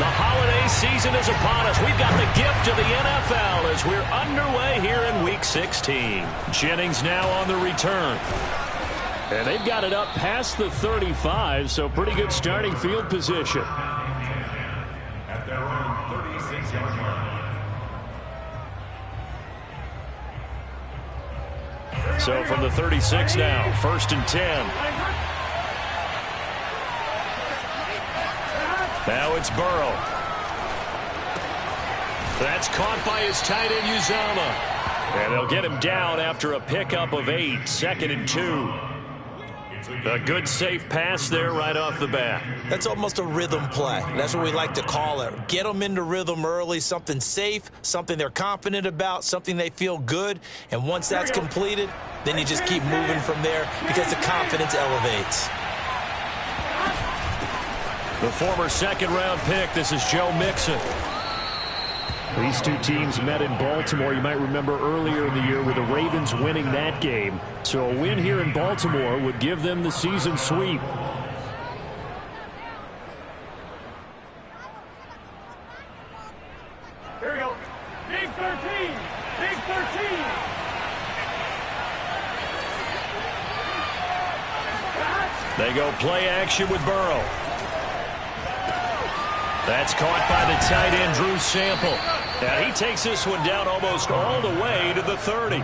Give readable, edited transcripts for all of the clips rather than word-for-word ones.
The holiday season is upon us. We've got the gift of the NFL as we're underway here in Week 16. Jennings now on the return. And they've got it up past the 35, so pretty good starting field position. At their own 36-yard line. So from the 36 now, 1st and 10. Now it's Burrow. That's caught by his tight end, Uzomah. And they'll get him down after a pickup of 8, 2nd and 2. A good, safe pass there right off the bat. That's almost a rhythm play. That's what we like to call it. Get them into rhythm early, something safe, something they're confident about, something they feel good. And once that's completed, then you just keep moving from there because the confidence elevates. The former second-round pick, this is Joe Mixon. These two teams met in Baltimore. You might remember earlier in the year with the Ravens winning that game. So a win here in Baltimore would give them the season sweep. Here we go. Big 13. Big 13. They go play action with Burrow. That's caught by the tight end, Drew Sample. Now he takes this one down almost all the way to the 30.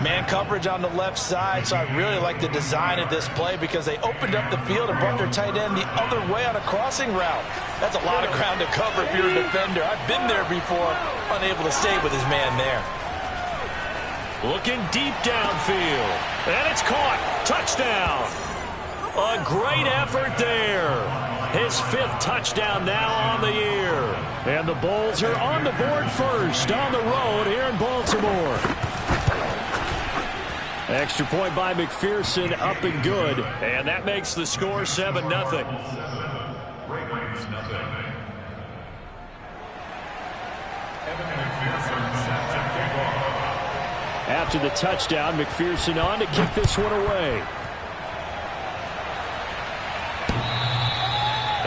Man coverage on the left side, so I really like the design of this play because they opened up the field and brought their tight end the other way on a crossing route. That's a lot of ground to cover if you're a defender. I've been there before, unable to stay with his man there. Looking deep downfield. And it's caught. Touchdown. A great effort there. His 5th touchdown now on the year. And the Bulls are on the board first on the road here in Baltimore. Extra point by McPherson, up and good. And that makes the score 7-0. Ravens, nothing. Evan McPherson set to kick off. After the touchdown, McPherson on to kick this one away.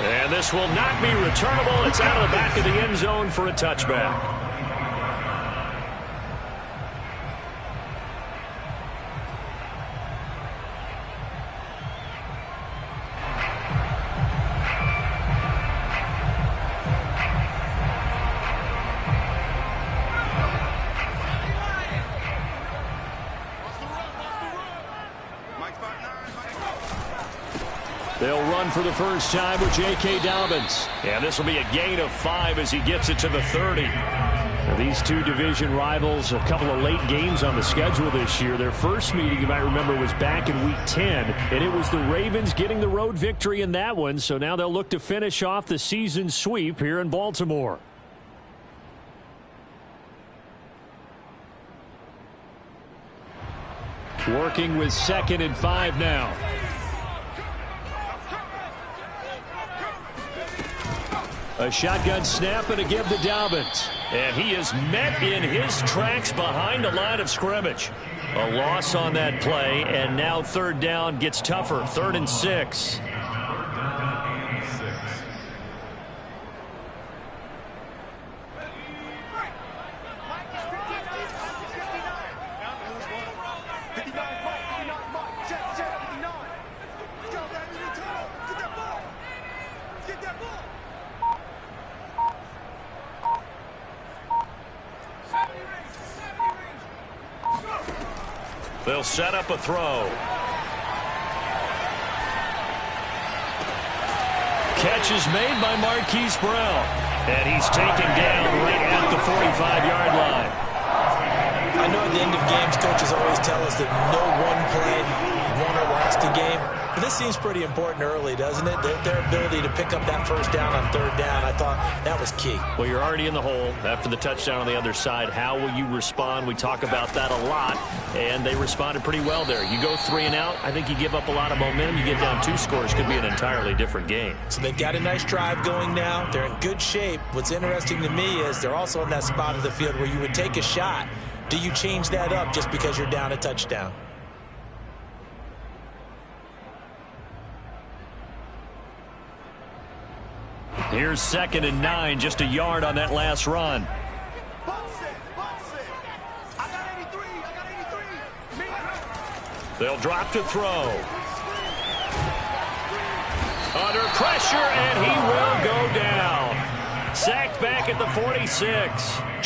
And this will not be returnable. It's out of the back of the end zone for a touchback. They'll run for the first time with J.K. Dobbins. And this will be a gain of 5 as he gets it to the 30. Now, these two division rivals, a couple of late games on the schedule this year. Their first meeting, you might remember, was back in Week 10. And it was the Ravens getting the road victory in that one. So now they'll look to finish off the season sweep here in Baltimore. Working with 2nd and 5 now. A shotgun snap and a give to Dobbins. And he is met in his tracks behind the line of scrimmage. A loss on that play, and now 3rd down gets tougher. 3rd and 6. They'll set up a throw. Catch is made by Marquise Brown. And he's taken down right at the 45-yard line. I know at the end of games, coaches always tell us that no one play won or lost a game. But this seems pretty important early, doesn't it? Their ability to pick up that first down on 3rd down, I thought that was key. Well, you're already in the hole after the touchdown on the other side. How will you respond? We talk about that a lot, and they responded pretty well there. You go 3 and out, I think you give up a lot of momentum. You get down 2 scores, could be an entirely different game. So they've got a nice drive going now. They're in good shape. What's interesting to me is they're also in that spot of the field where you would take a shot. Do you change that up just because you're down a touchdown? Here's 2nd and 9, just a yard on that last run. They'll drop to throw. Under pressure, and he will go down. Sacked back at the 46.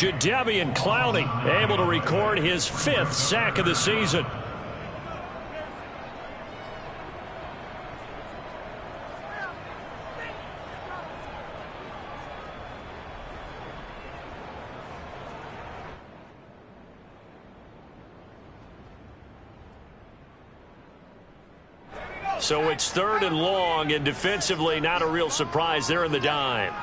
Jadeveon Clowney able to record his 5th sack of the season. So it's 3rd and long, and defensively not a real surprise there in the dime.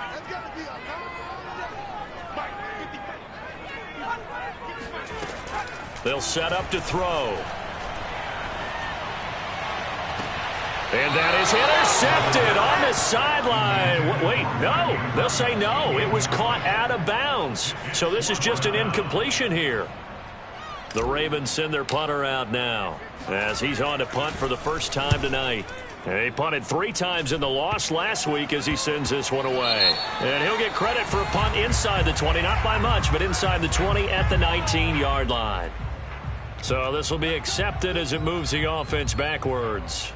They'll set up to throw. And that is intercepted on the sideline. Wait, no. They'll say no. It was caught out of bounds. So this is just an incompletion here. The Ravens send their punter out now as he's on to punt for the first time tonight. He punted 3 times in the loss last week as he sends this one away. And he'll get credit for a punt inside the 20, not by much, but inside the 20 at the 19-yard line. So this will be accepted as it moves the offense backwards.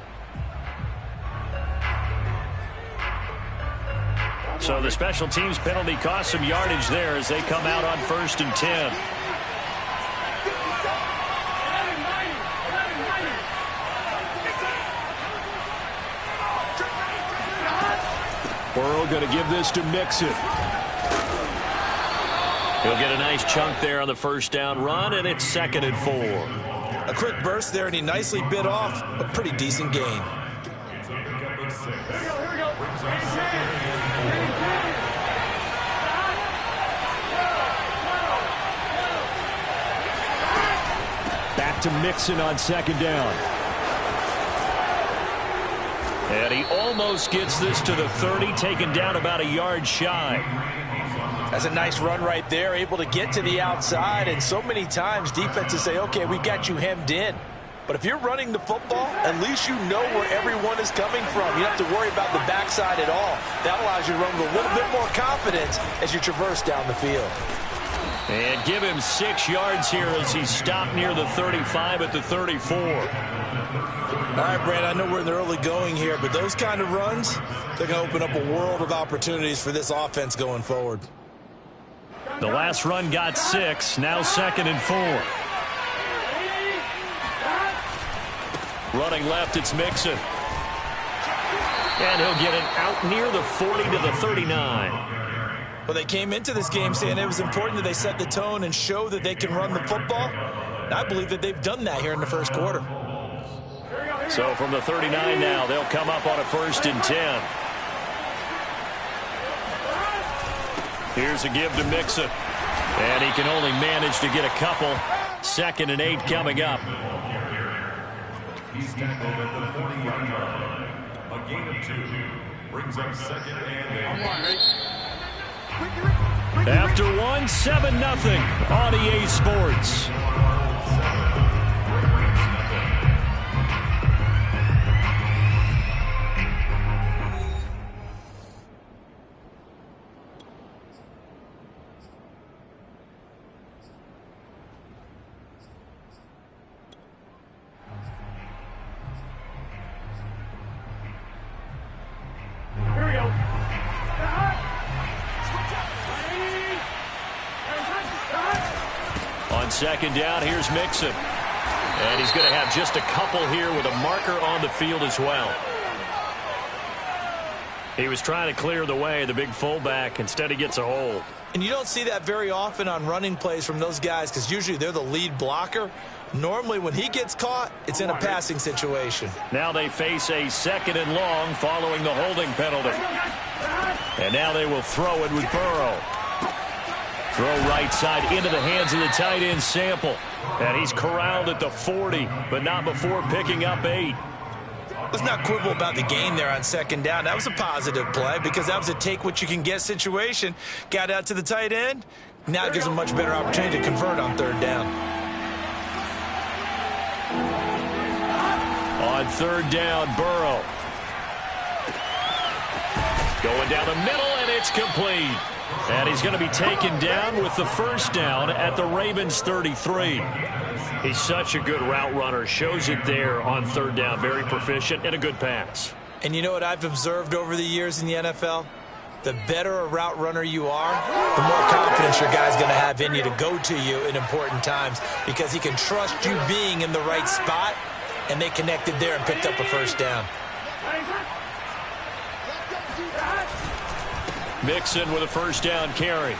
So the special teams penalty cost some yardage there as they come out on 1st and 10. Burrow going to give this to Mixon. He'll get a nice chunk there on the first down run, and it's 2nd and 4. A quick burst there, and he nicely bit off a pretty decent gain. Back to Mixon on 2nd down. And he almost gets this to the 30, taken down about a yard shy. That's a nice run right there, able to get to the outside. And so many times defenses say, okay, we got you hemmed in. But if you're running the football, at least you know where everyone is coming from. You don't have to worry about the backside at all. That allows you to run with a little bit more confidence as you traverse down the field. And give him 6 yards here as he stopped near the 35 at the 34. All right, Brad, I know we're in the early going here, but those kind of runs, they're going to open up a world of opportunities for this offense going forward. The last run got 6, now 2nd and 4. Running left, it's Mixon. And he'll get it out near the 40 to the 39. Well, they came into this game saying it was important that they set the tone and show that they can run the football. And I believe that they've done that here in the first quarter. So from the 39 now, they'll come up on a 1st and 10. Here's a give to Mixon. And he can only manage to get a couple. 2nd and 8 coming up. He's tackled at the 40-yard line. A gain of 2 brings up 2nd and 8. After 1, 7-0 on EA Sports. On 2nd down, here's Mixon. And he's going to have just a couple here with a marker on the field as well. He was trying to clear the way, the big fullback. Instead, he gets a hold. And you don't see that very often on running plays from those guys because usually they're the lead blocker. Normally, when he gets caught, it's in a passing situation. Now they face a 2nd and long following the holding penalty. And now they will throw it with Burrow. Throw right side into the hands of the tight end Sample. And he's corralled at the 40, but not before picking up 8. Let's not quibble about the gain there on 2nd down. That was a positive play because that was a take-what-you-can-get situation. Got out to the tight end. Now it gives him a much better opportunity to convert on 3rd down. On 3rd down, Burrow. Going down the middle, and it's complete. And he's going to be taken down with the first down at the Ravens 33. He's such a good route runner. Shows it there on third down. Very proficient and a good pass. And you know what I've observed over the years in the NFL? The better a route runner you are, the more confidence your guy's going to have in you to go to you in important times because he can trust you being in the right spot, and they connected there and picked up a first down. Mixon with a first down carry.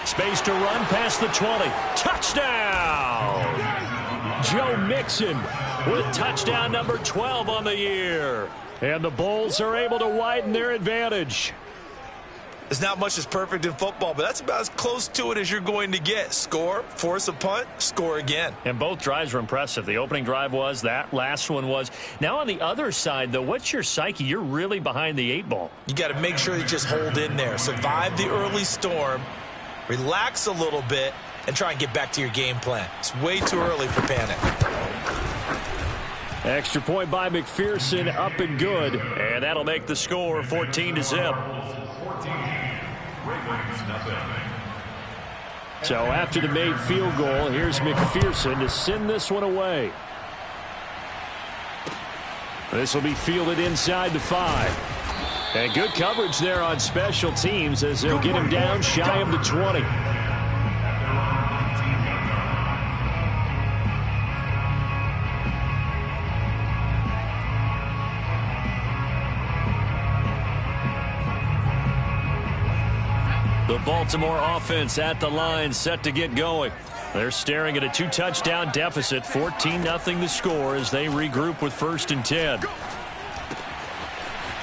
Space to run past the 20. Touchdown! Joe Mixon with touchdown number 12 on the year. And the Bulls are able to widen their advantage. There's not much that's perfect in football, but that's about as close to it as you're going to get. Score, force a punt, score again. And both drives were impressive. The opening drive was, that last one was. Now on the other side, though, what's your psyche? You're really behind the 8 ball. You got to make sure you just hold in there. Survive the early storm, relax a little bit, and try and get back to your game plan. It's way too early for panic. Extra point by McPherson, up and good. And that'll make the score 14-0. So after the made field goal, here's McPherson to send this one away. This will be fielded inside the 5. And good coverage there on special teams as they'll get him down shy of the 20. The Baltimore offense at the line, set to get going. They're staring at a 2-touchdown deficit, 14-0 the score as they regroup with 1st and 10.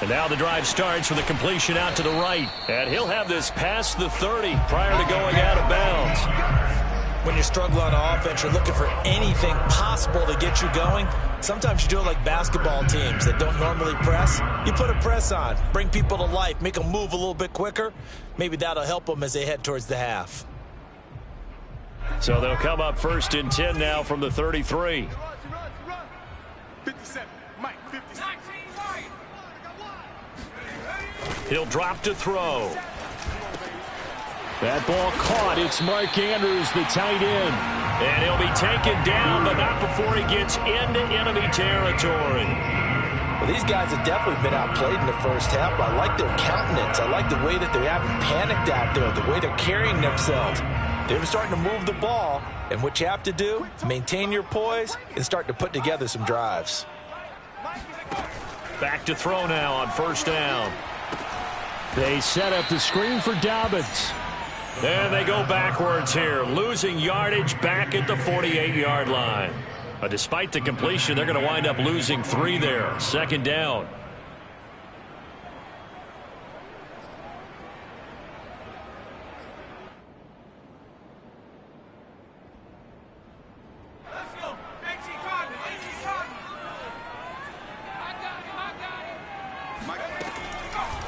And now the drive starts with a completion out to the right. And he'll have this past the 30 prior to going out of bounds. When you're struggling on offense, you're looking for anything possible to get you going. Sometimes you do it like basketball teams that don't normally press. You put a press on, bring people to life, make them move a little bit quicker. Maybe that'll help them as they head towards the half. So they'll come up 1st and 10 now from the 33. 57. Mike, 57. He'll drop to throw. That ball caught. It's Mark Andrews, the tight end. And he'll be taken down, but not before he gets into enemy territory. Well, these guys have definitely been outplayed in the first half. I like their countenance. I like the way that they haven't panicked out there, the way they're carrying themselves. They're starting to move the ball, and what you have to do, maintain your poise and start to put together some drives. Back to throw now on 1st down. They set up the screen for Dobbins. And they go backwards here, losing yardage back at the 48-yard line. But despite the completion, they're going to wind up losing 3 there. 2nd down.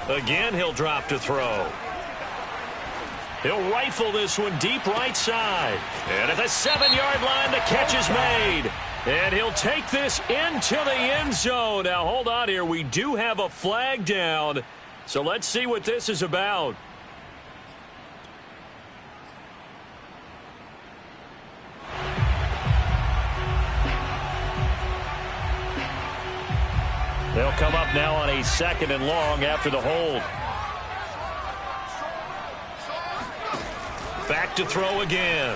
Again, he'll drop to throw. He'll rifle this one deep right side. And at the 7-yard line, the catch is made. And he'll take this into the end zone. Now, hold on here. We do have a flag down. So let's see what this is about. They'll come up now on a 2nd and long after the hold. Back to throw again.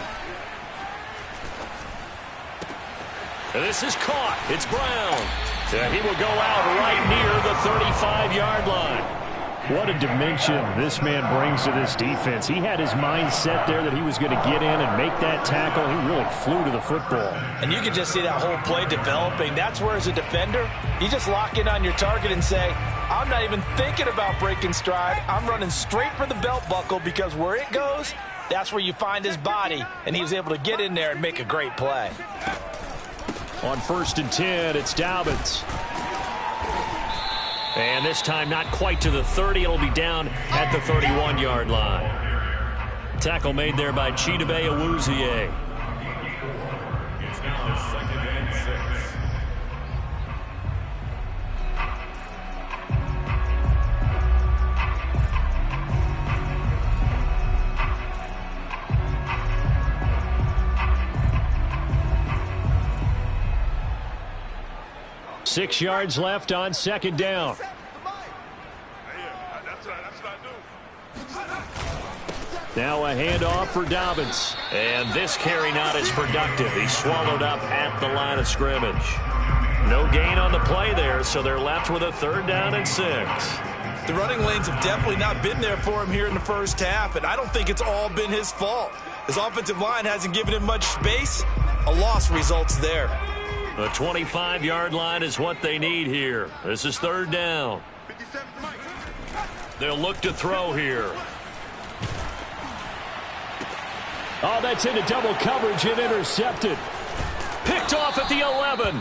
And this is caught. It's Brown. And he will go out right near the 35-yard line. What a dimension this man brings to this defense. He had his mind set there that he was going to get in and make that tackle. He really flew to the football. And you can just see that whole play developing. That's where, as a defender, you just lock in on your target and say, I'm not even thinking about breaking stride. I'm running straight for the belt buckle because where it goes, that's where you find his body. And he was able to get in there and make a great play. On 1st and 10, it's Dobbins. And this time not quite to the 30. It'll be down at the 31-yard line. Tackle made there by Chidobe Awuzie. It's now 2nd and 6. 6 yards left on second down. Now a handoff for Dobbins. And this carry not as productive. He's swallowed up at the line of scrimmage. No gain on the play there, so they're left with a 3rd down and 6. The running lanes have definitely not been there for him here in the first half, and I don't think it's all been his fault. His offensive line hasn't given him much space. A loss results there. The 25-yard line is what they need here. This is 3rd down. They'll look to throw here. Oh, that's into double coverage and intercepted. Picked off at the 11.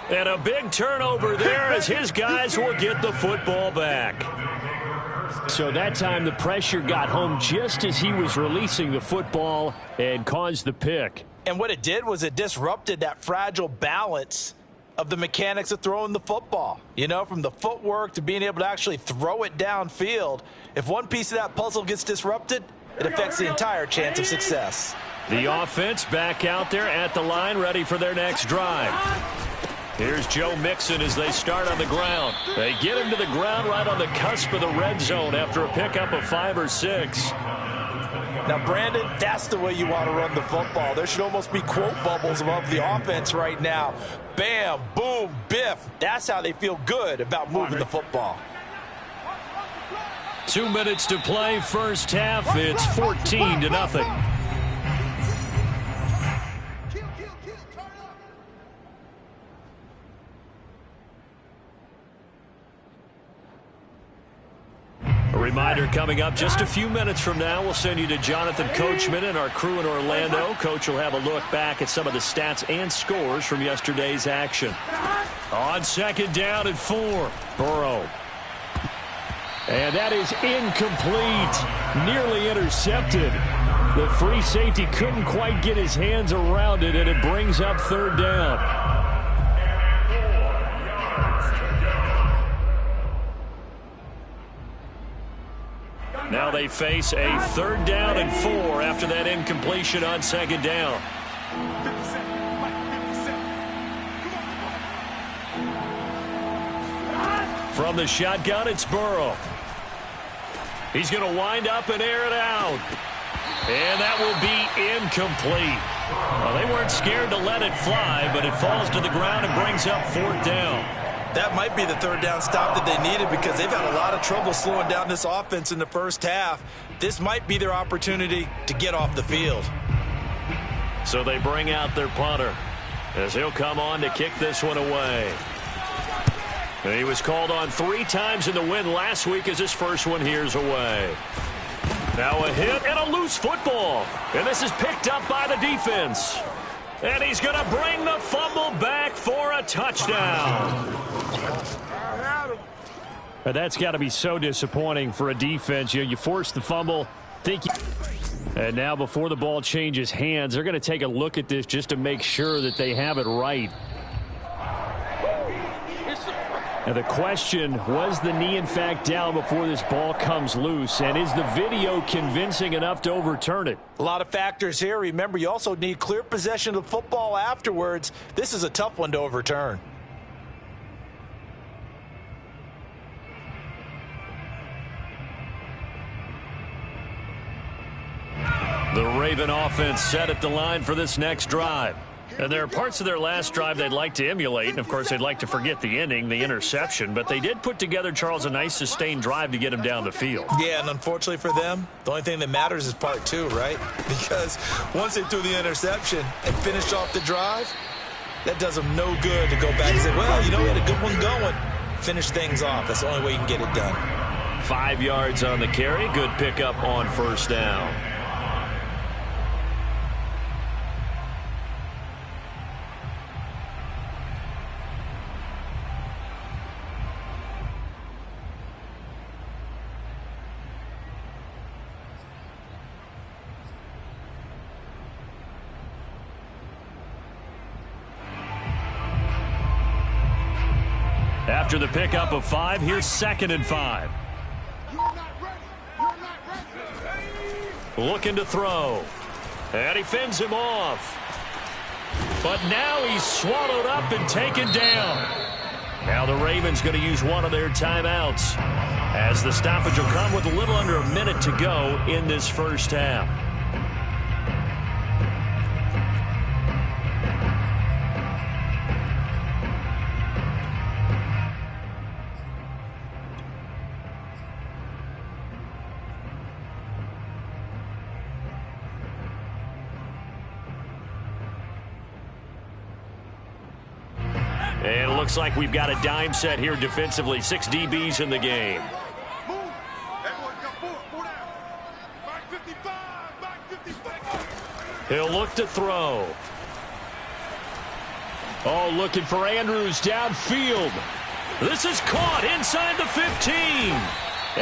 And a big turnover there as his guys will get the football back. So that time the pressure got home just as he was releasing the football and caused the pick. And what it did was it disrupted that fragile balance of the mechanics of throwing the football. You know, from the footwork to being able to actually throw it downfield. If one piece of that puzzle gets disrupted, it affects the entire chance of success. The offense back out there at the line, ready for their next drive. Here's Joe Mixon as they start on the ground. They get him to the ground right on the cusp of the red zone after a pickup of 5 or 6. Now, Brandon, that's the way you want to run the football. There should almost be quote bubbles above the offense right now. Bam, boom, biff. That's how they feel good about moving the football. 2 minutes to play, first half. It's 14-0. A reminder coming up just a few minutes from now. We'll send you to Jonathan Coachman and our crew in Orlando. Coach will have a look back at some of the stats and scores from yesterday's action. On 2nd down and 4, Burrow. And that is incomplete. Nearly intercepted. The free safety couldn't quite get his hands around it, and it brings up 3rd down. Now they face a 3rd down and 4 after that incompletion on 2nd down. From the shotgun, it's Burrow. He's going to wind up and air it out. And that will be incomplete. Well, they weren't scared to let it fly, but it falls to the ground and brings up 4th down. That might be the 3rd down stop that they needed because they've had a lot of trouble slowing down this offense in the first half. This might be their opportunity to get off the field. So they bring out their punter as he'll come on to kick this one away. He was called on 3 times in the win last week as his first one here's away. Now a hit and a loose football. And this is picked up by the defense. And he's going to bring the fumble back for a touchdown. And that's got to be so disappointing for a defense. You force the fumble. And now before the ball changes hands, they're going to take a look at this just to make sure that they have it right. And the question, was the knee in fact down before this ball comes loose? And is the video convincing enough to overturn it? A lot of factors here. Remember, you also need clear possession of the football afterwards. This is a tough one to overturn. The Raven offense set at the line for this next drive. And there are parts of their last drive they'd like to emulate, and of course they'd like to forget the ending, the interception, but they did put together, Charles, a nice sustained drive to get him down the field. Yeah, and unfortunately for them, the only thing that matters is part 2, right? Because once they threw the interception and finished off the drive, that does them no good to go back and say, well, you know, we had a good one going. Finish things off. That's the only way you can get it done. 5 yards on the carry. Good pickup on 1st down. After the pickup of 5, here's 2nd and 5. Looking to throw. And he fends him off. But now he's swallowed up and taken down. Now the Ravens going to use one of their timeouts, as the stoppage will come with a little under a minute to go in this first half. And it looks like we've got a dime set here defensively. 6 DBs in the game. He'll look to throw. Oh, looking for Andrews downfield. This is caught inside the 15.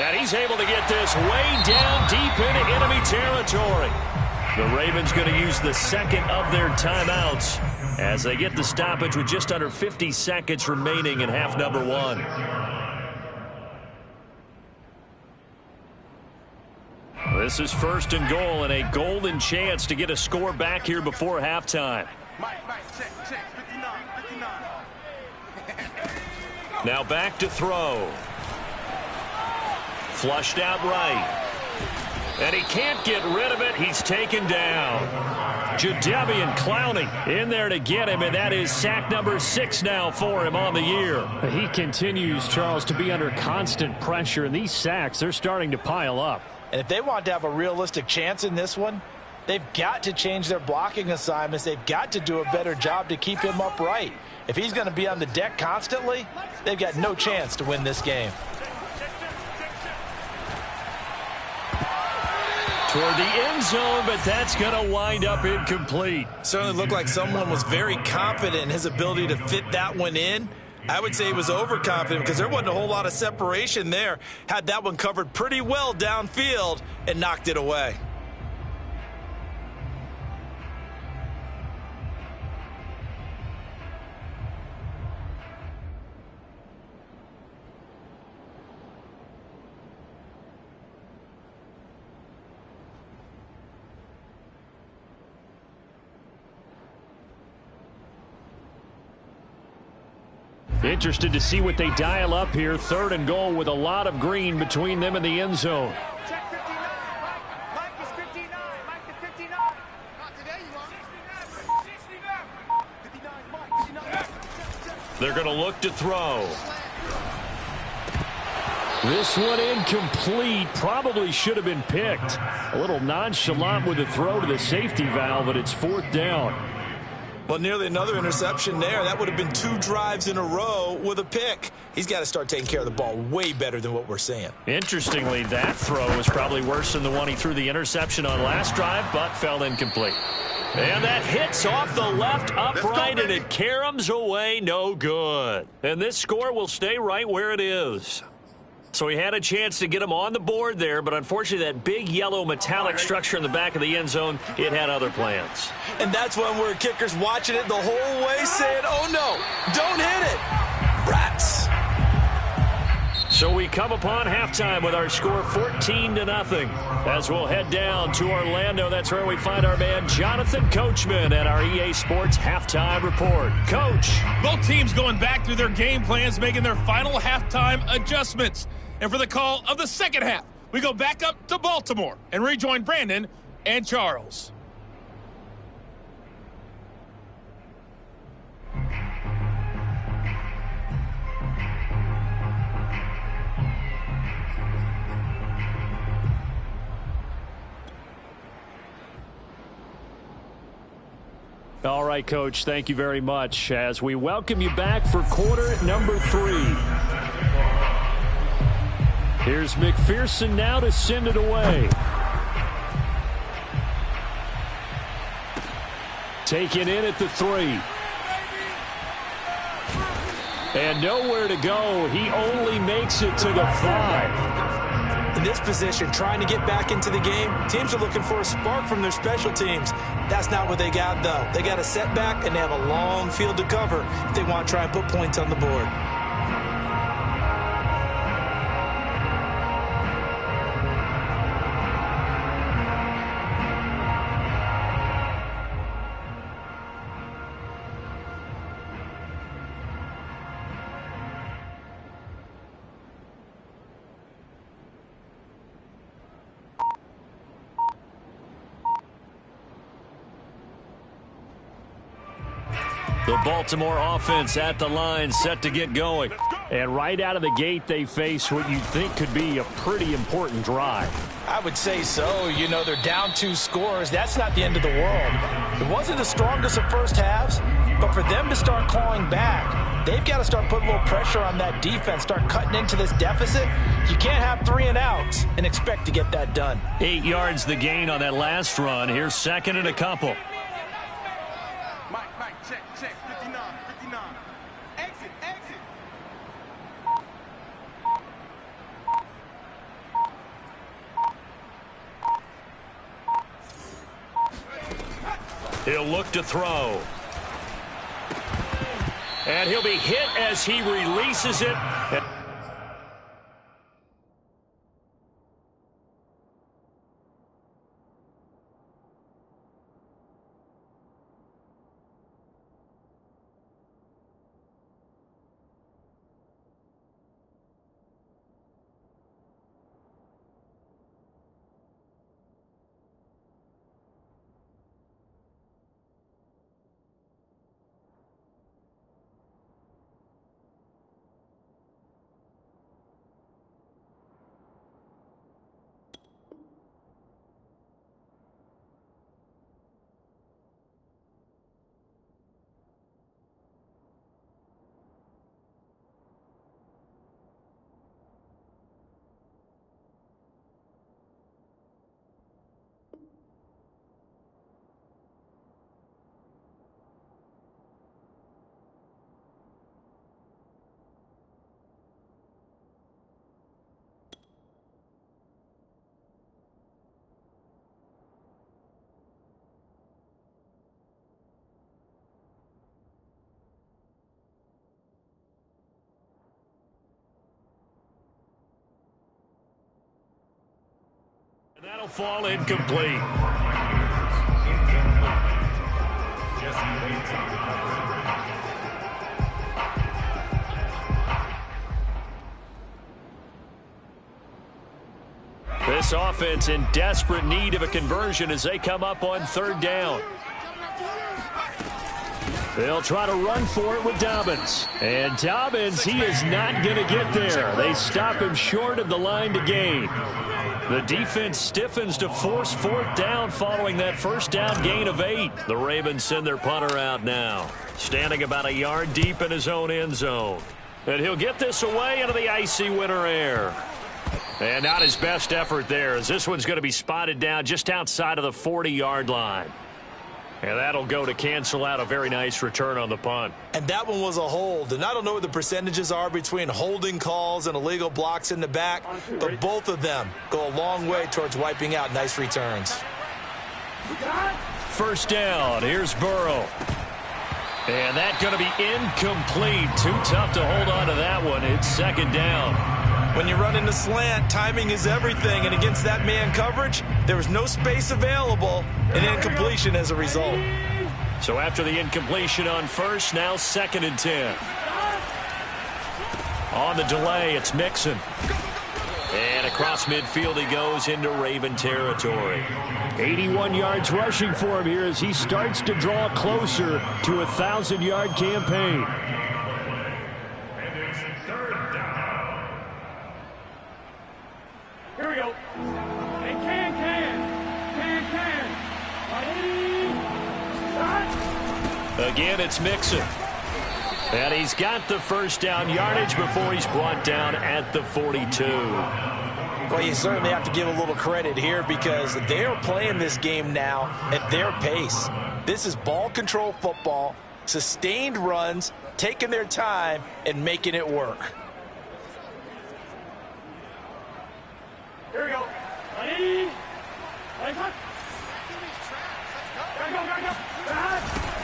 And he's able to get this way down deep into enemy territory. The Ravens going to use the second of their timeouts as they get the stoppage with just under 50 seconds remaining in half number 1. This is first and goal, and a golden chance to get a score back here before halftime. Check, 59. Now back to throw. Flushed out right. And he can't get rid of it. He's taken down. Jadeveon Clowney in there to get him, and that is sack number 6 now for him on the year. He continues, Charles, to be under constant pressure, and these sacks, they're starting to pile up. And if they want to have a realistic chance in this one, they've got to change their blocking assignments. They've got to do a better job to keep him upright. If he's going to be on the deck constantly, they've got no chance to win this game. Toward the end zone, but that's going to wind up incomplete. Certainly looked like someone was very confident in his ability to fit that one in. I would say he was overconfident because there wasn't a whole lot of separation there. Had that one covered pretty well downfield and knocked it away. Interested to see what they dial up here. 3rd and goal with a lot of green between them and the end zone. Check 59. Mike is 59. Mike is 59. Not today, you want 69. 59, Mike, 59. They're going to look to throw. This one incomplete. Probably should have been picked. A little nonchalant with the throw to the safety valve, but it's 4th down. Well, nearly another interception there. That would have been 2 drives in a row with a pick. He's got to start taking care of the ball way better than what we're seeing. Interestingly, that throw was probably worse than the one he threw the interception on last drive, but fell incomplete. And that hits off the left upright, and it caroms away, no good. And this score will stay right where it is. So he had a chance to get him on the board there, but unfortunately that big yellow metallic structure in the back of the end zone, it had other plans. And that's when we're kickers watching it the whole way saying, oh no, don't hit it. Rats. So we come upon halftime with our score 14-0. As we'll head down to Orlando, that's where we find our man Jonathan Coachman at our EA Sports Halftime Report. Coach. Both teams going back through their game plans, making their final halftime adjustments. And for the call of the second half, we go back up to Baltimore and rejoin Brandon and Charles. All right, Coach, thank you very much as we welcome you back for quarter number 3. Here's McPherson now to send it away. Taken in at the 3. And nowhere to go. He only makes it to the 5. In this position, trying to get back into the game, teams are looking for a spark from their special teams. That's not what they got, though. They got a setback, and they have a long field to cover if they want to try and put points on the board. The Baltimore offense at the line, set to get going. And right out of the gate, they face what you'd think could be a pretty important drive. I would say so. You know, they're down 2 scores. That's not the end of the world. It wasn't the strongest of first halves, but for them to start clawing back, they've got to start putting a little pressure on that defense, start cutting into this deficit. You can't have 3 and outs and expect to get that done. 8 yards the gain on that last run. Here's second and a couple. Mike, check, 59. Exit. He'll look to throw. And he'll be hit as he releases it. That'll fall incomplete. This offense in desperate need of a conversion as they come up on 3rd down. They'll try to run for it with Dobbins. And Dobbins, he is not going to get there. They stop him short of the line to gain. The defense stiffens to force 4th down following that first down gain of 8. The Ravens send their punter out now, standing about a yard deep in his own end zone. And he'll get this away into the icy winter air. And not his best effort there, as this one's going to be spotted down just outside of the 40-yard line. And that'll go to cancel out a very nice return on the punt. And that one was a hold. And I don't know what the percentages are between holding calls and illegal blocks in the back, but both of them go a long way towards wiping out nice returns. First down. Here's Burrow. And that's going to be incomplete. Too tough to hold on to that one. It's 2nd down. When you run in the slant, timing is everything. And against that man coverage, there was no space available, and incompletion as a result. So after the incompletion on first, now 2nd and 10. On the delay, it's Mixon. And across midfield he goes into Raven territory. 81 yards rushing for him here as he starts to draw closer to a 1,000-yard campaign. And it's 3rd down. Here we go. And can. Again, it's Mixon. And he's got the first down yardage before he's brought down at the 42. Well, you certainly have to give a little credit here because they're playing this game now at their pace. This is ball control football, sustained runs, taking their time, and making it work. Here we go. Ready? Go.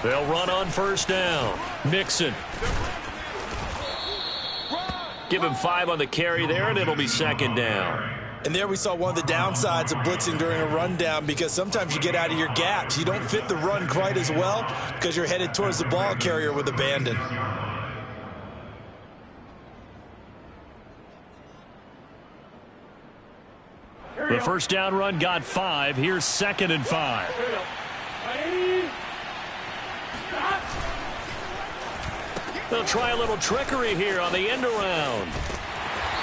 They'll run on first down. Mixon. Give him 5 on the carry there, and it'll be 2nd down. And there we saw one of the downsides of blitzing during a rundown because sometimes you get out of your gaps. You don't fit the run quite as well because you're headed towards the ball carrier with abandon. The first down run got 5. Here's 2nd and 5. They'll try a little trickery here on the end around.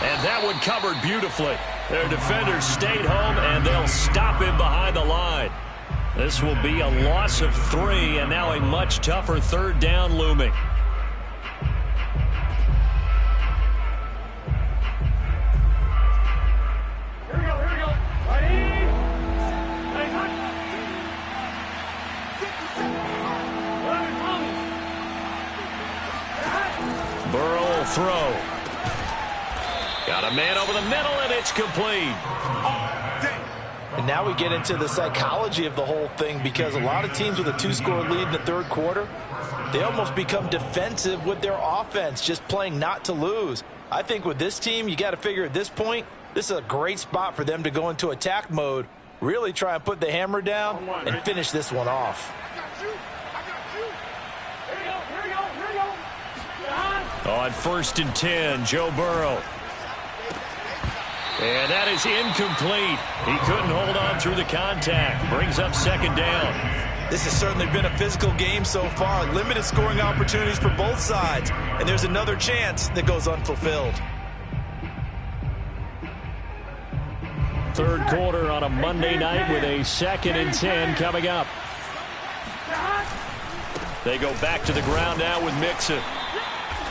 And that one covered beautifully. Their defenders stayed home, and they'll stop him behind the line. This will be a loss of 3, and now a much tougher third down looming. Here we go. Ready? Burrow will throw. Got a man over the middle, and it's complete. And now we get into the psychology of the whole thing, because a lot of teams with a 2-score lead in the third quarter, they almost become defensive with their offense, just playing not to lose. I think with this team, you got to figure at this point, this is a great spot for them to go into attack mode, really try and put the hammer down and finish this one off. On 1st and 10, Joe Burrow. And that is incomplete. He couldn't hold on through the contact. Brings up 2nd down. This has certainly been a physical game so far. Limited scoring opportunities for both sides. And there's another chance that goes unfulfilled. Third quarter on a Monday night with a 2nd and 10 coming up. They go back to the ground now with Mixon.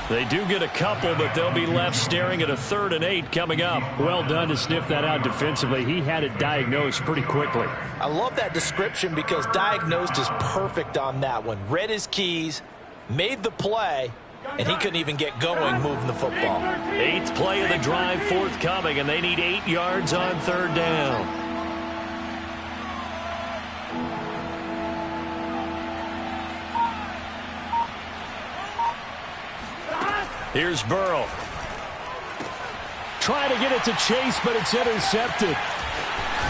They do get a couple, but they'll be left staring at a 3rd and 8 coming up. Well done to sniff that out defensively. He had it diagnosed pretty quickly. I love that description because diagnosed is perfect on that one. Read his keys, made the play, and he couldn't even get going moving the football. 8th play of the drive forthcoming, and they need 8 yards on 3rd down. Here's Burrow. Trying to get it to Chase, but it's intercepted.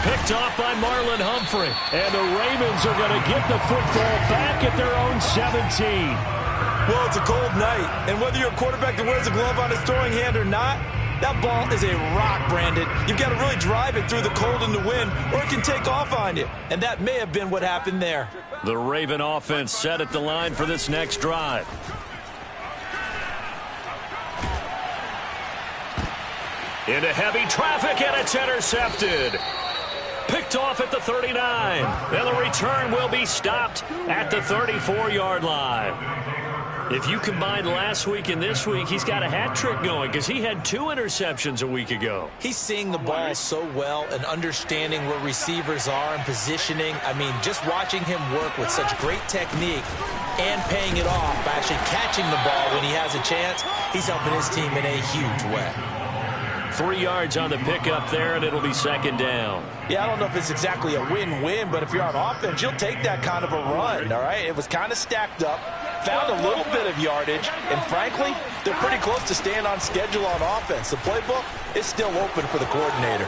Picked off by Marlon Humphrey. And the Ravens are going to get the football back at their own 17. Well, it's a cold night, and whether you're a quarterback that wears a glove on his throwing hand or not, that ball is a rock, Brandon. You've got to really drive it through the cold and the wind, or it can take off on you. And that may have been what happened there. The Raven offense set at the line for this next drive. Into heavy traffic, and it's intercepted. Picked off at the 39. And the return will be stopped at the 34-yard line. If you combine last week and this week, he's got a hat trick going because he had 2 interceptions a week ago. He's seeing the ball so well and understanding where receivers are and positioning. I mean, just watching him work with such great technique and paying it off by actually catching the ball when he has a chance, he's helping his team in a huge way. 3 yards on the pickup there, and it'll be 2nd down. Yeah, I don't know if it's exactly a win-win, but if you're on offense, you'll take that kind of a run, all right? It was kind of stacked up, found a little bit of yardage, and frankly, they're pretty close to staying on schedule on offense. The playbook is still open for the coordinator.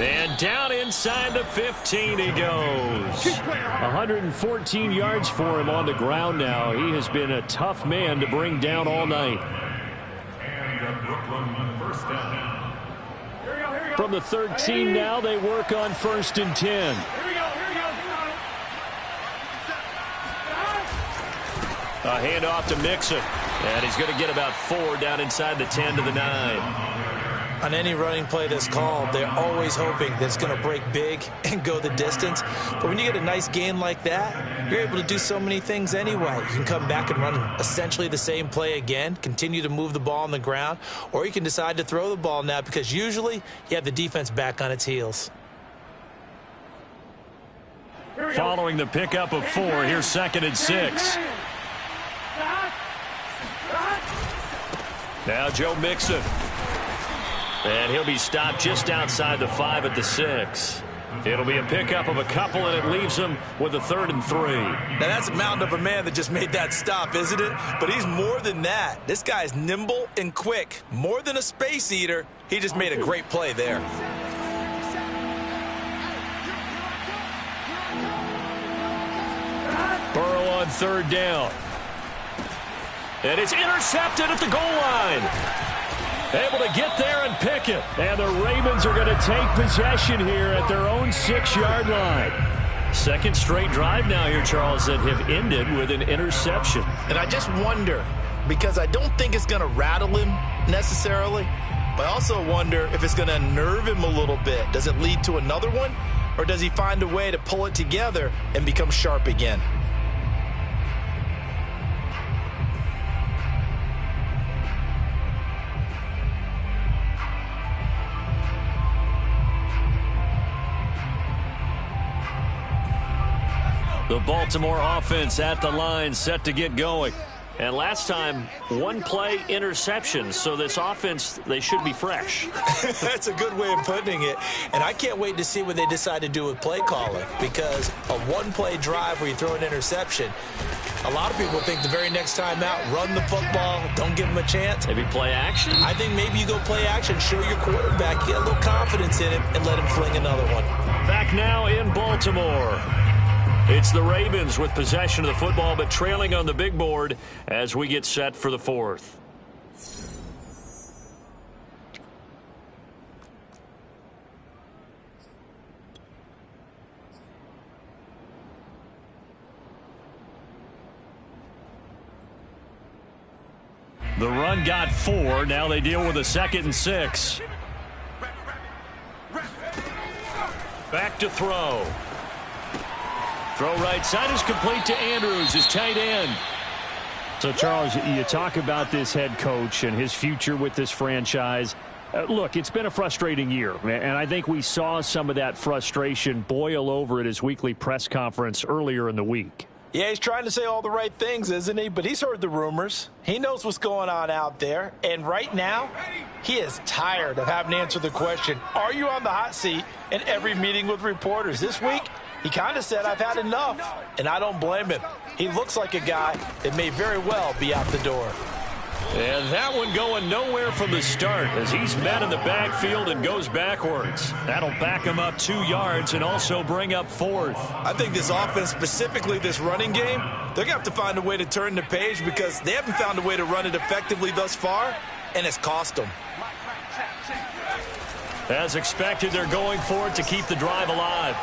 And down inside the 15 he goes. 114 yards for him on the ground now. He has been a tough man to bring down all night. From the 13 now, they work on 1st and 10. A handoff to Mixon. And he's going to get about 4 down inside the 10 to the 9. On any running play that's called, they're always hoping that it's going to break big and go the distance. But when you get a nice gain like that, you're able to do so many things anyway. You can come back and run essentially the same play again, continue to move the ball on the ground, or you can decide to throw the ball now because usually you have the defense back on its heels. Following the pickup of 4, here's 2nd and 6. Now Joe Mixon. And he'll be stopped just outside the 5 at the 6. It'll be a pickup of a couple, and it leaves him with a 3rd and 3. Now, that's a mountain of a man that just made that stop, isn't it? But he's more than that. This guy's nimble and quick. More than a space eater. He just made a great play there. Burrow on 3rd down. And it's intercepted at the goal line. Able to get there and pick it. And the Ravens are going to take possession here at their own 6-yard line. 2nd straight drive now here, Charles, that have ended with an interception. And I just wonder, because I don't think it's going to rattle him necessarily. But I also wonder if it's going to nerve him a little bit. Does it lead to another one? Or does he find a way to pull it together and become sharp again? The Baltimore offense at the line, set to get going. And last time, one play interception. So this offense, they should be fresh. That's a good way of putting it. And I can't wait to see what they decide to do with play calling, because a one-play drive where you throw an interception, a lot of people think the very next time out, run the football, don't give them a chance. Maybe play action? I think maybe you go play action, show your quarterback, get a little confidence in him, and let him fling another one. Back now in Baltimore. It's the Ravens with possession of the football, but trailing on the big board as we get set for the fourth. The run got 4. Now they deal with a 2nd and 6. Back to throw. Throw right side is complete to Andrews, his tight end. So, Charles, you talk about this head coach and his future with this franchise. Look, it's been a frustrating year, and I think we saw some of that frustration boil over at his weekly press conference earlier in the week. Yeah, he's trying to say all the right things, isn't he? But he's heard the rumors. He knows what's going on out there. And right now, he is tired of having to answer the question, are you on the hot seat in every meeting with reporters? This week, he kind of said, I've had enough, and I don't blame him. He looks like a guy that may very well be out the door. And that one going nowhere from the start as he's met in the backfield and goes backwards. That'll back him up 2 yards and also bring up 4th. I think this offense, specifically this running game, they're going to have to find a way to turn the page because they haven't found a way to run it effectively thus far, and it's cost them. As expected, they're going for it to keep the drive alive.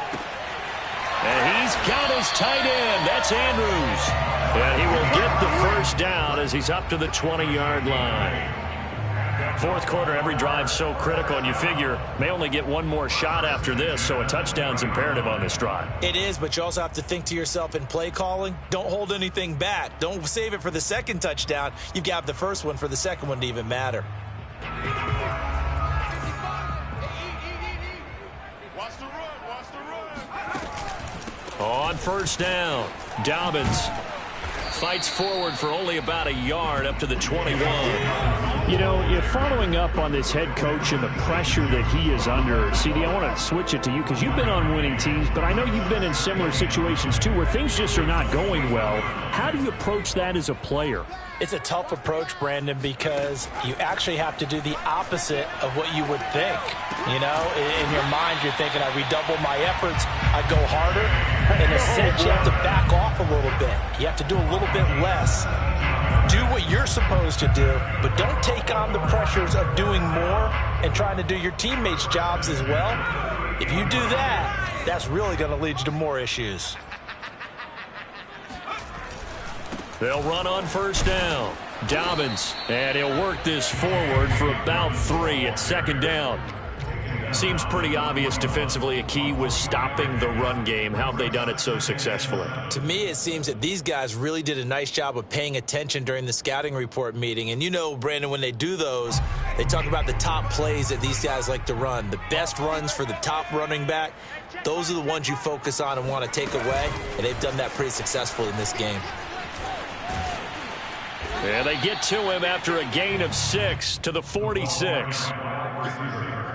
And he's got his tight end. That's Andrews. And he will get the first down as he's up to the 20-yard line. Fourth quarter, every drive's so critical, and you figure may only get one more shot after this, so a touchdown's imperative on this drive. It is, but you also have to think to yourself in play calling, don't hold anything back. Don't save it for the second touchdown. You've got the first one for the second one to even matter. On first down, Dobbins fights forward for only about a yard up to the 21. You know, if following up on this head coach and the pressure that he is under, CD, I want to switch it to you because you've been on winning teams, but I know you've been in similar situations too where things just are not going well. How do you approach that as a player? It's a tough approach, Brandon, because you actually have to do the opposite of what you would think. You know, in your mind, you're thinking, I redouble my efforts, I go harder. In a sense, you have to back off a little bit. You have to do a little bit less. Do what you're supposed to do, but don't take on the pressures of doing more and trying to do your teammates' jobs as well. If you do that, that's really going to lead you to more issues. They'll run on first down. Dobbins, and he'll work this forward for about 3 at second down. Seems pretty obvious defensively a key was stopping the run game. How have they done it so successfully? To me, it seems that these guys really did a nice job of paying attention during the scouting report meeting. And you know, Brandon, when they do those, they talk about the top plays that these guys like to run. The best runs for the top running back, those are the ones you focus on and want to take away. And they've done that pretty successfully in this game. And they get to him after a gain of 6 to the 46.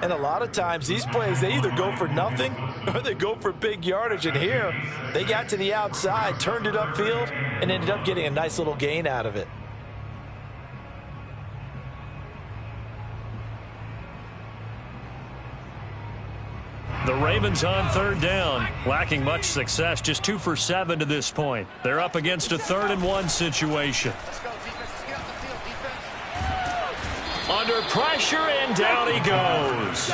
And a lot of times, these plays, they either go for nothing or they go for big yardage. And here, they got to the outside, turned it upfield, and ended up getting a nice little gain out of it. The Ravens on third down, lacking much success, just 2 for 7 to this point. They're up against a 3rd and 1 situation. Under pressure, and down he goes.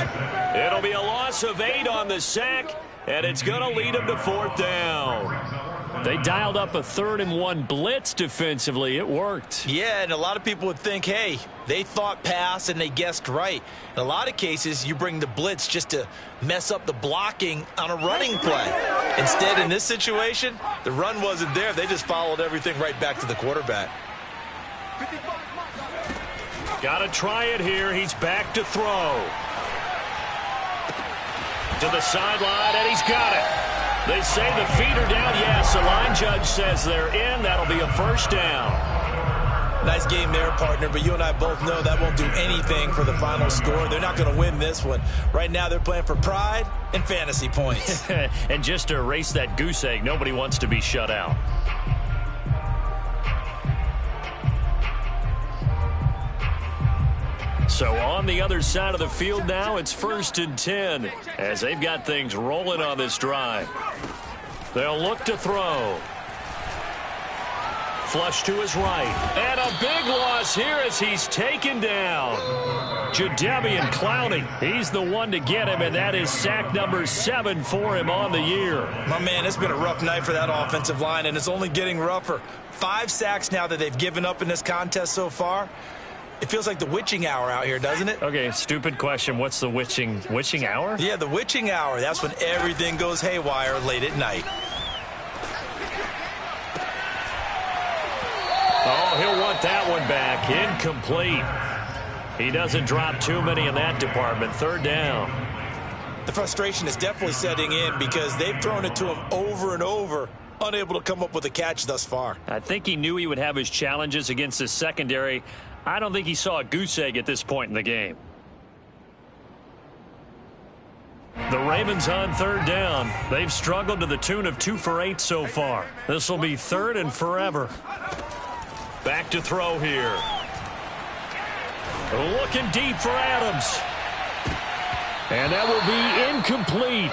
It'll be a loss of 8 on the sack, and it's going to lead him to 4th down. They dialed up a 3rd-and-1 blitz defensively. It worked. Yeah, and a lot of people would think, hey, they thought pass and they guessed right. In a lot of cases, you bring the blitz just to mess up the blocking on a running play. Instead, in this situation, the run wasn't there. They just followed everything right back to the quarterback. Got to try it here. He's back to throw. To the sideline, and he's got it. They say the feet are down. Yes, the line judge says they're in. That'll be a first down. Nice game there, partner, but you and I both know that won't do anything for the final score. They're not going to win this one. Right now, they're playing for pride and fantasy points. And just to erase that goose egg, nobody wants to be shut out. So on the other side of the field now, it's 1st and 10 as they've got things rolling on this drive. They'll look to throw. Flush to his right. And a big loss here as he's taken down. Jadeveon Clowney, he's the one to get him, and that is sack number 7 for him on the year. My man, it's been a rough night for that offensive line, and it's only getting rougher. 5 sacks now that they've given up in this contest so far. It feels like the witching hour out here, doesn't it? Okay, stupid question. What's the witching hour? Yeah, the witching hour. That's when everything goes haywire late at night. Oh, he'll want that one back. Incomplete. He doesn't drop too many in that department. 3rd down. The frustration is definitely setting in because they've thrown it to him over and over, unable to come up with a catch thus far. I think he knew he would have his challenges against the secondary. I don't think he saw a goose egg at this point in the game. The Ravens on 3rd down. They've struggled to the tune of 2 for 8 so far. This will be 3rd and forever. Back to throw here. Looking deep for Adams. And that will be incomplete.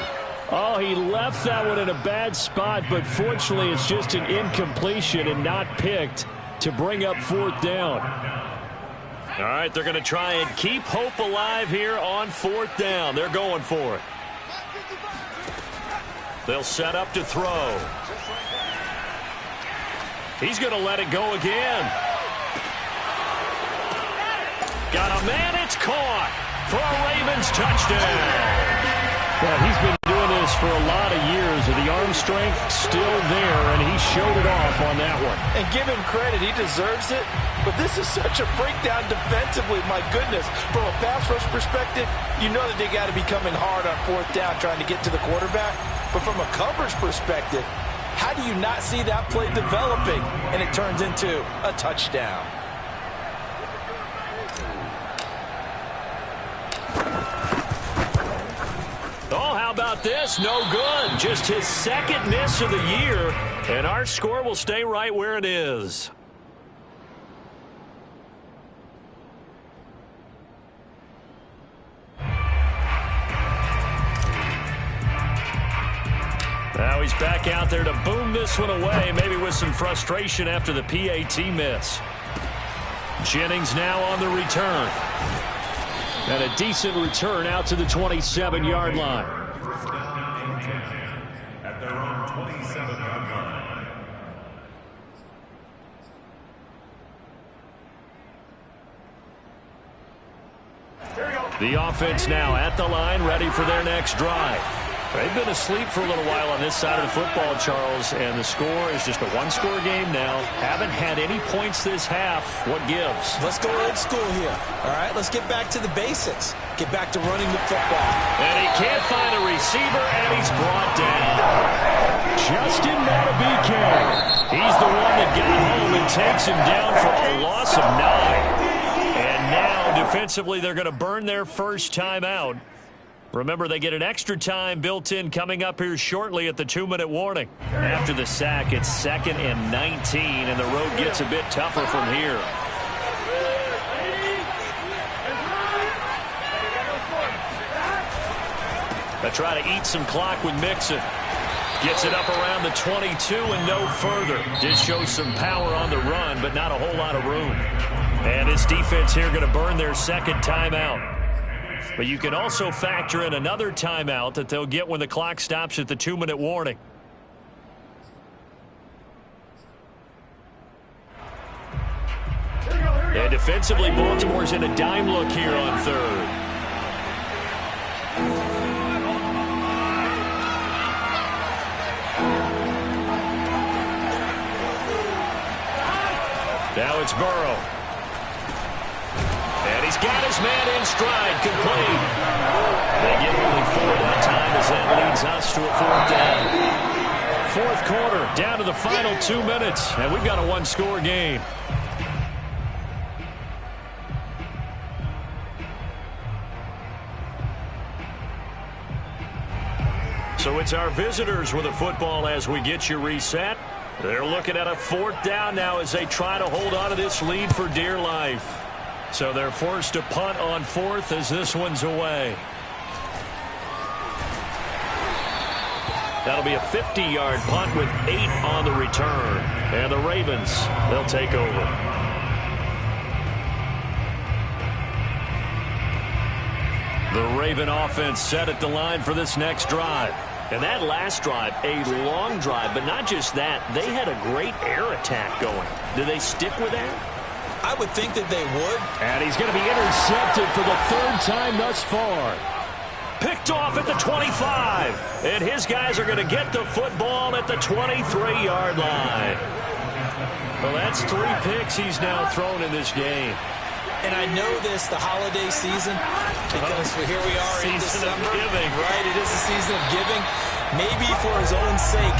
Oh, he left that one in a bad spot, but fortunately it's just an incompletion and not picked to bring up 4th down. All right, they're going to try and keep hope alive here on 4th down. They're going for it. They'll set up to throw. He's going to let it go again. Got a man, it's caught for a Ravens touchdown. Well, he's been doing this for a lot of years, and the arm strength still there, and he showed it off on that one. And give him credit, he deserves it. But this is such a breakdown defensively, my goodness. From a pass rush perspective, you know that they got to be coming hard on 4th down trying to get to the quarterback. But from a coverage perspective, how do you not see that play developing and it turns into a touchdown? Oh, how about this? No good. Just his 2nd miss of the year, and our score will stay right where it is. Now he's back out there to boom this one away, maybe with some frustration after the PAT miss. Jennings now on the return. And a decent return out to the 27-yard line. At their own 27-yard line. The offense now at the line, ready for their next drive. They've been asleep for a little while on this side of the football, Charles, and the score is just a 1-score game now. Haven't had any points this half. What gives? Let's go old school here. All right, let's get back to the basics. Get back to running the football. And he can't find a receiver, and he's brought down. Justin Madubuike. He's the one that got home and takes him down for a loss of 9. And now, defensively, they're going to burn their first timeout. Remember, they get an extra time built in coming up here shortly at the 2-minute warning. After the sack, it's 2nd and 19, and the road gets a bit tougher from here. They try to eat some clock with Mixon. Gets it up around the 22 and no further. Did show some power on the run, but not a whole lot of room. And his defense here going to burn their 2nd timeout. But you can also factor in another timeout that they'll get when the clock stops at the 2-minute warning. And defensively, Baltimore's in a dime look here on third. Now it's Burrow. And he's got his man in stride, complete. They get only 4 that time as that leads us to a 4th down. Fourth quarter, down to the final 2 minutes, and we've got a one-score game. So it's our visitors with the football as we get you reset. They're looking at a 4th down now as they try to hold on to this lead for dear life. So they're forced to punt on 4th as this one's away. That'll be a 50-yard punt with 8 on the return. And the Ravens, they'll take over. The Raven offense set at the line for this next drive. And that last drive, a long drive, but not just that. They had a great air attack going. Do they stick with that? I would think that they would. And he's going to be intercepted for the 3rd time thus far. Picked off at the 25. And his guys are going to get the football at the 23-yard line. Well, that's 3 picks he's now thrown in this game. And I know this, the holiday season, because here we are in December. Season of giving. Right, it is a season of giving. Maybe for his own sake,